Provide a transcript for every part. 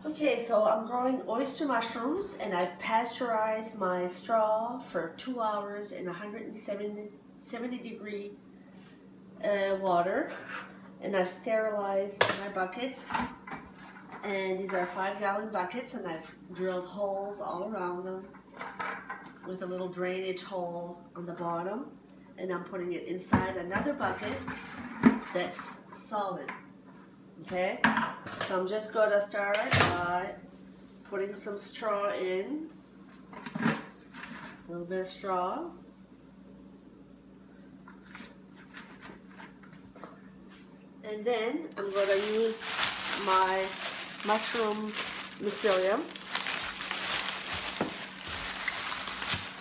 Okay, so I'm growing oyster mushrooms and I've pasteurized my straw for 2 hours in 170 degree water, and I've sterilized my buckets, and these are 5-gallon buckets, and I've drilled holes all around them with a little drainage hole on the bottom, and I'm putting it inside another bucket that's solid. Okay, so I'm just going to start by putting some straw in, a little bit of straw, and then I'm going to use my mushroom mycelium,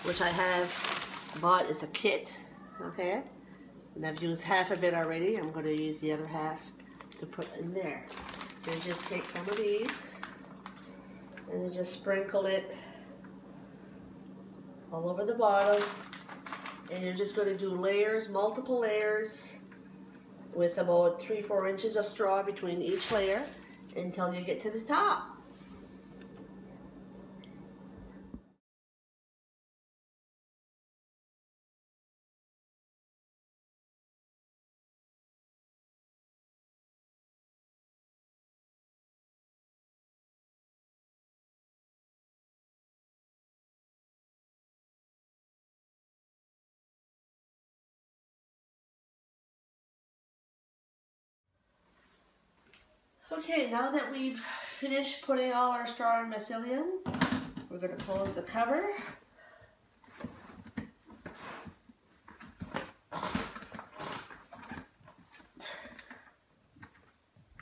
which I have bought as a kit, okay, and I've used half of it already. I'm going to use the other half to put in there. And just take some of these and just sprinkle it all over the bottom, and you're just going to do layers, multiple layers, with about 3-4 inches of straw between each layer until you get to the top. Okay, now that we've finished putting all our straw and mycelium, we're going to close the cover.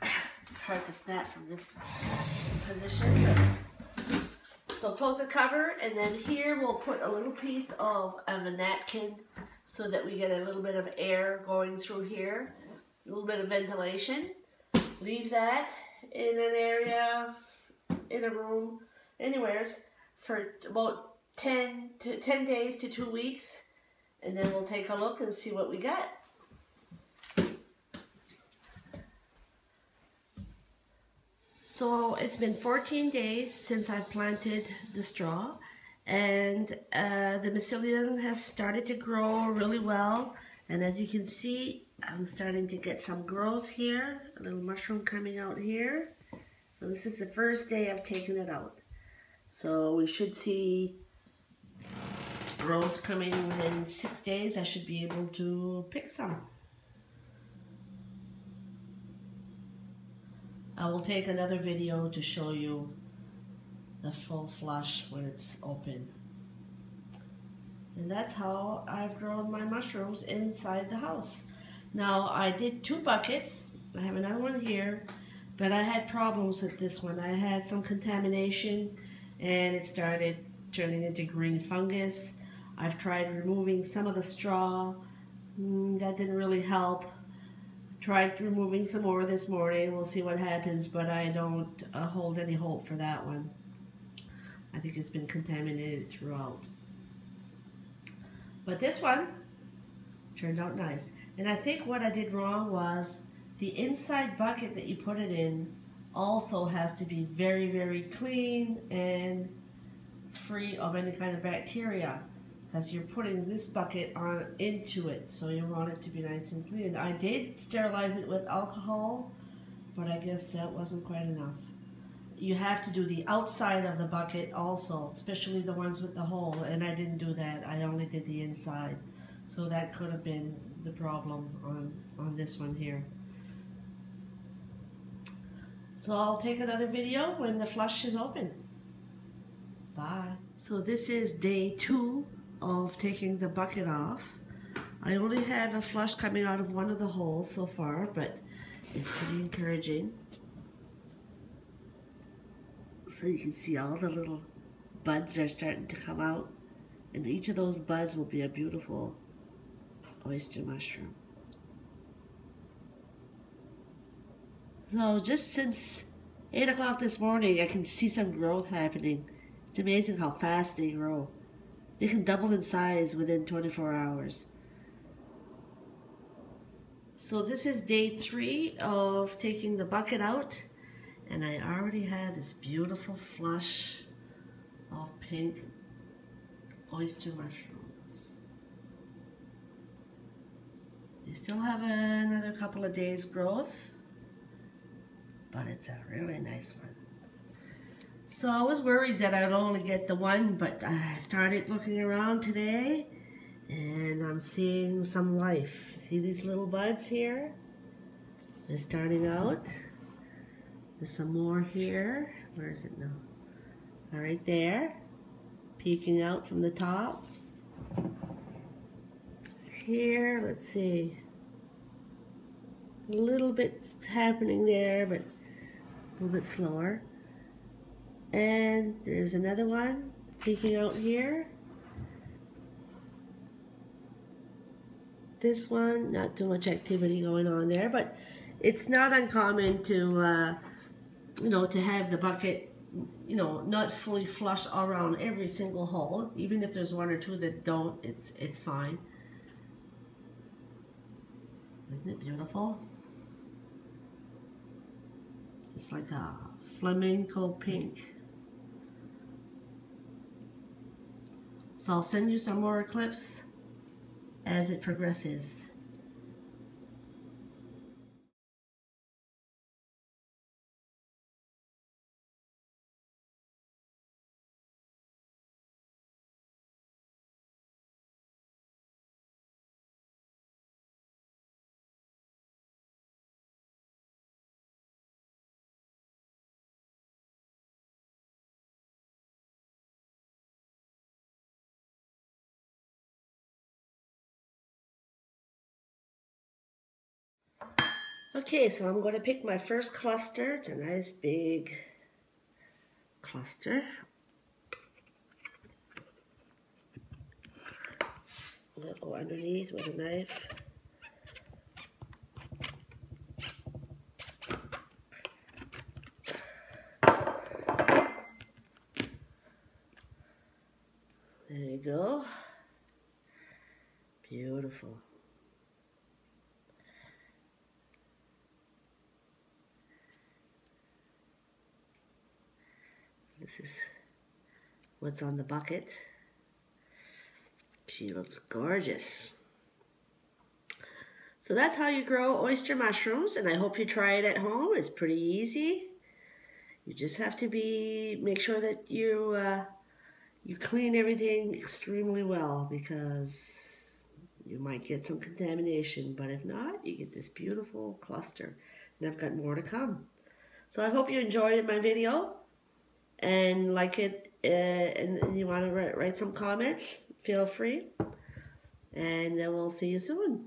It's hard to snap from this position. So close the cover, and then here we'll put a little piece of a napkin so that we get a little bit of air going through here, a little bit of ventilation. Leave that in an area, in a room, anywheres, for about 10 days to 2 weeks, and then we'll take a look and see what we got. So it's been 14 days since I planted the straw, and the mycelium has started to grow really well, and as you can see, I'm starting to get some growth here, a little mushroom coming out here. So this is the first day I've taken it out. So we should see growth coming within 6 days. I should be able to pick some. I will take another video to show you the full flush when it's open. And that's how I've grown my mushrooms inside the house. Now, I did 2 buckets. I have another one here, but I had problems with this one. I had some contamination and it started turning into green fungus. I've tried removing some of the straw. That didn't really help. Tried removing some more this morning. We'll see what happens, but I don't hold any hope for that one. I think it's been contaminated throughout. But this one turned out nice. And I think what I did wrong was the inside bucket that you put it in also has to be very, very clean and free of any kind of bacteria, because you're putting this bucket on into it, so you want it to be nice and clean. I did sterilize it with alcohol, but I guess that wasn't quite enough. You have to do the outside of the bucket also, especially the ones with the hole, and I didn't do that. I only did the inside. So that could have been the problem on this one here. So I'll take another video when the flush is open. Bye. So this is day 2 of taking the bucket off. I only have a flush coming out of one of the holes so far, but it's pretty encouraging. So you can see all the little buds are starting to come out, and each of those buds will be a beautiful oyster mushroom. So just since 8 o'clock this morning, I can see some growth happening. It's amazing how fast they grow. They can double in size within 24 hours. So this is day 3 of taking the bucket out, And I already have this beautiful flush of pink oyster mushrooms. They still have another couple of days growth, but it's a really nice one. So I was worried that I'd only get the one, but I started looking around today and I'm seeing some life. See these little buds here? They're starting out. There's some more here. Where is it now? All right there, peeking out from the top. Here, let's see. A little bit's happening there, but a little bit slower. And there's another one peeking out here. This one, not too much activity going on there, but it's not uncommon to, you know, to have the bucket, you know, not fully flush around every single hole. Even if there's one or two that don't, it's fine. Isn't it beautiful? It's like a flamenco pink. So I'll send you some more clips as it progresses. Okay, so I'm going to pick my first cluster. It's a nice big cluster. We'll go underneath with a knife. There you go. Beautiful. This is what's on the bucket. She looks gorgeous. So that's how you grow oyster mushrooms, and I hope you try it at home. It's pretty easy. You just have to make sure that you clean everything extremely well, because you might get some contamination, but if not, you get this beautiful cluster. And I've got more to come. So I hope you enjoyed my video and like it, and you want to write some comments, feel free. And then we'll see you soon.